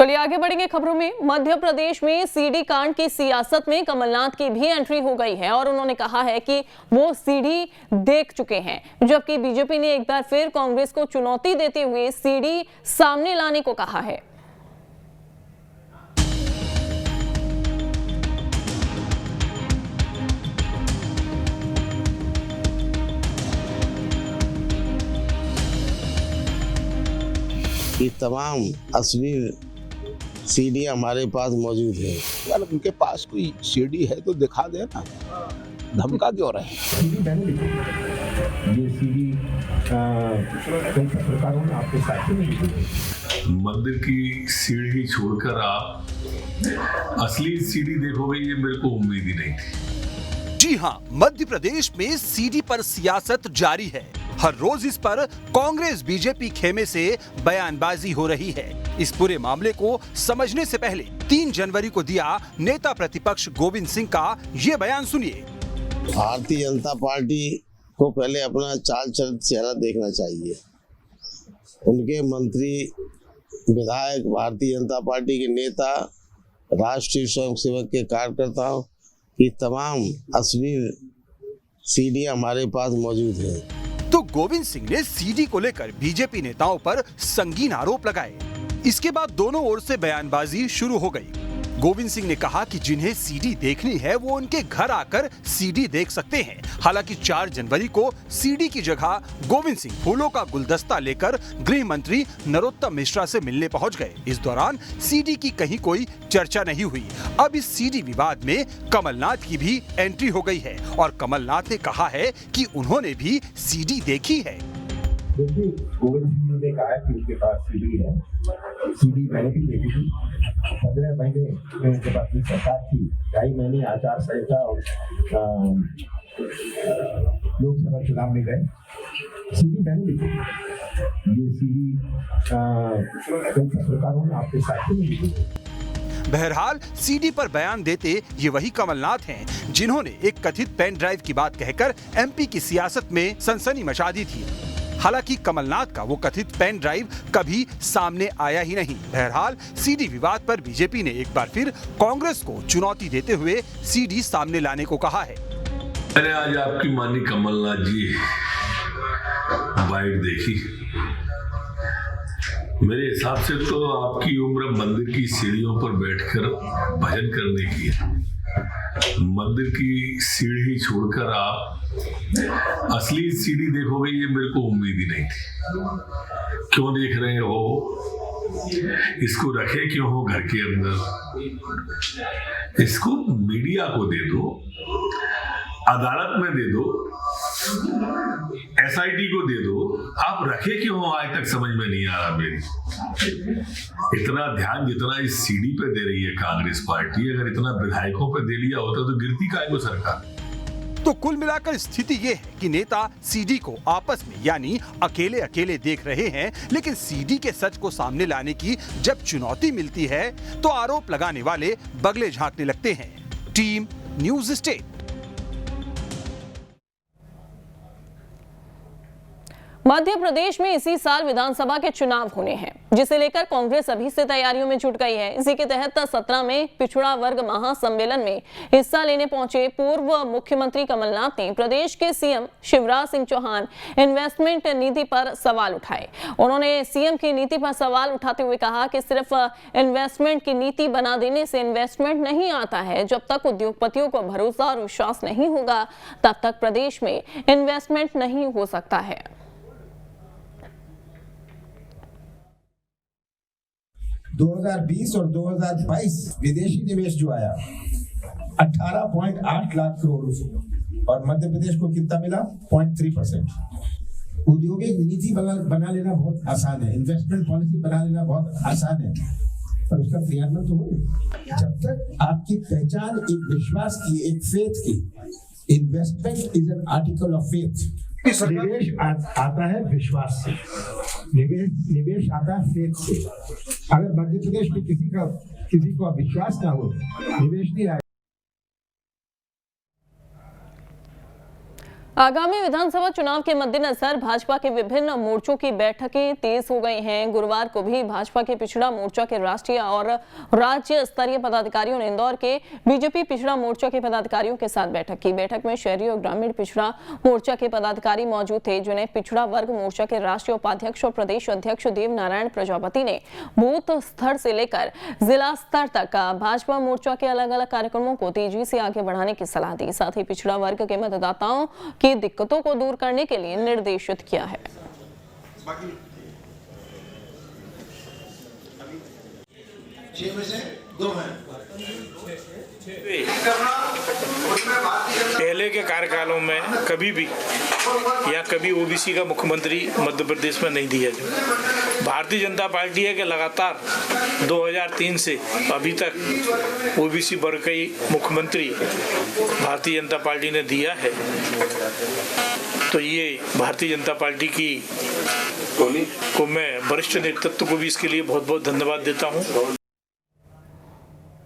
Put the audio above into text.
चलिए आगे बढ़ेंगे खबरों में। मध्य प्रदेश में सीडी कांड की सियासत में कमलनाथ की भी एंट्री हो गई है और उन्होंने कहा है कि वो सीडी देख चुके हैं, जबकि बीजेपी ने एक बार फिर कांग्रेस को चुनौती देते हुए सीडी सामने लाने को कहा है। ये तमाम अश्लील सीडी हमारे पास मौजूद है। यार उनके पास कोई सीडी है तो दिखा देना, धमका क्यों रहे? ये सीडी कई पत्रकारों ने आपके साथ में मंदिर की सीढ़ी छोड़कर आप असली सीडी देखोगे, ये मेरे को उम्मीद ही नहीं थी। जी हां, मध्य प्रदेश में सीडी पर सियासत जारी है। हर रोज इस पर कांग्रेस बीजेपी खेमे से बयानबाजी हो रही है। इस पूरे मामले को समझने से पहले 3 जनवरी को दिया नेता प्रतिपक्ष गोविंद सिंह का ये बयान सुनिए। भारतीय जनता पार्टी को पहले अपना चाल चल चेहरा देखना चाहिए। उनके मंत्री, विधायक, भारतीय जनता पार्टी के नेता, राष्ट्रीय स्वयंसेवक के कार्यकर्ताओं की तमाम अश्लील सीडी हमारे पास मौजूद है। तो गोविंद सिंह ने सीडी को लेकर बीजेपी नेताओं पर संगीन आरोप लगाए। इसके बाद दोनों ओर से बयानबाजी शुरू हो गई। गोविंद सिंह ने कहा कि जिन्हें सीडी देखनी है वो उनके घर आकर सीडी देख सकते हैं। हालांकि 4 जनवरी को सीडी की जगह गोविंद सिंह फूलों का गुलदस्ता लेकर गृह मंत्री नरोत्तम मिश्रा से मिलने पहुंच गए। इस दौरान सीडी की कहीं कोई चर्चा नहीं हुई। अब इस सीडी विवाद में कमलनाथ की भी एंट्री हो गई है और कमलनाथ ने कहा है कि उन्होंने भी सीडी देखी है। देखिए, गोविंद सिंह ने कहा कि उनके पास सीडी है। सीडी मैंने भी देखी थी। 15 महीने में जब अपनी सरकार थी, 2.5 महीने आचार संहिता और लोकसभा चुनाव में गए, सीडी मैंने देखी। ये सीडी कई पत्रकारों ने आपके साथ में देखी। बहरहाल सीडी पर बयान देते ये वही कमलनाथ हैं जिन्होंने एक कथित पेन ड्राइव की बात कहकर एमपी की सियासत में सनसनी मचा दी थी। हालांकि कमलनाथ का वो कथित पेन ड्राइव कभी सामने आया ही नहीं। बहरहाल सीडी विवाद पर बीजेपी ने एक बार फिर कांग्रेस को चुनौती देते हुए सीडी सामने लाने को कहा है। मैंने आज आपकी माननीय कमलनाथ जी बाइट देखी। मेरे हिसाब से तो आपकी उम्र मंदिर की सीढ़ियों पर बैठकर भजन करने की है। मंदिर की सीढ़ी छोड़कर आप असली सीढ़ी देखोगे, ये मेरे को उम्मीद ही नहीं थी। क्यों देख रहे हो? इसको रखे क्यों हो घर के अंदर? इसको मीडिया को दे दो, अदालत में दे दो, एसआईटी को दे दो। आप रखे क्यों हो? आज तक समझ में नहीं आ रहा मेरी। इतना ध्यान जितना इस सीडी पे दे रही है कांग्रेस पार्टी, अगर इतना विधायकों पे दे लिया होता तो गिरती काहे को सरकार। तो कुल मिलाकर स्थिति ये है कि नेता सीडी को आपस में यानी अकेले अकेले देख रहे हैं, लेकिन सीडी के सच को सामने लाने की जब चुनौती मिलती है तो आरोप लगाने वाले बगले झांकने लगते हैं। Team news state. Madhya Pradesh में इसी साल विधानसभा के चुनाव होने हैं, जिसे लेकर कांग्रेस अभी से तैयारियों में जुट गई है। इसी के तहत 17 में पिछड़ा वर्ग महासम्मेलन में हिस्सा लेने पहुंचे पूर्व मुख्यमंत्री कमलनाथ ने प्रदेश के सीएम शिवराज सिंह चौहान इन्वेस्टमेंट नीति पर सवाल उठाए। उन्होंने सीएम की नीति पर सवाल उठाते हुए कहा कि सिर्फ इन्वेस्टमेंट की नीति बना देने से इन्वेस्टमेंट नहीं आता है। जब तक उद्योगपतियों को भरोसा और विश्वास नहीं होगा, तब तक प्रदेश में इन्वेस्टमेंट नहीं हो सकता है। 2020 और 2022 विदेशी निवेश जो आया 18.8 लाख करोड़ और मध्य प्रदेश को कितना मिला? 0.3%। औद्योगिक नीति बना लेना बहुत आसान है, इन्वेस्टमेंट पॉलिसी बना लेना बहुत आसान है, पर उसका क्रियान्वयन तो हो। जब तक आपकी पहचान एक विश्वास की, एक फेथ की, investment is an article of faith. निवेश आता है विश्वास से, निवेश आता है फेथ से। अगर मध्य प्रदेश में किसी को विश्वास ना हो, निवेश नहीं आए। आगामी विधानसभा चुनाव के मद्देनजर भाजपा के विभिन्न मोर्चों की बैठकें तेज हो गई हैं। गुरुवार को भी भाजपा के पिछड़ा मोर्चा के राष्ट्रीय और राज्य स्तरीय पदाधिकारियों ने इंदौर के बीजेपी पिछड़ा मोर्चा के पदाधिकारियों के साथ बैठक की। बैठक में शहरी और ग्रामीण पिछड़ा मोर्चा के पदाधिकारी मौजूद थे, जिन्हें पिछड़ा वर्ग मोर्चा के राष्ट्रीय उपाध्यक्ष और प्रदेश अध्यक्ष देव नारायण प्रजापति ने बूथ स्तर से लेकर जिला स्तर तक भाजपा मोर्चा के अलग अलग कार्यक्रमों को तेजी से आगे बढ़ाने की सलाह दी। साथ ही पिछड़ा वर्ग के मतदाताओं की दिक्कतों को दूर करने के लिए निर्देशित किया है। पहले के कार्यकालों में कभी भी या कभी ओबीसी का मुख्यमंत्री मध्य प्रदेश में नहीं दिया गया। भारतीय जनता पार्टी है कि लगातार 2003 से अभी तक ओबीसी वर्ग का ही मुख्यमंत्री भारतीय जनता पार्टी ने दिया है। तो ये भारतीय जनता पार्टी की को मैं वरिष्ठ नेतृत्व को भी इसके लिए बहुत बहुत धन्यवाद देता हूँ।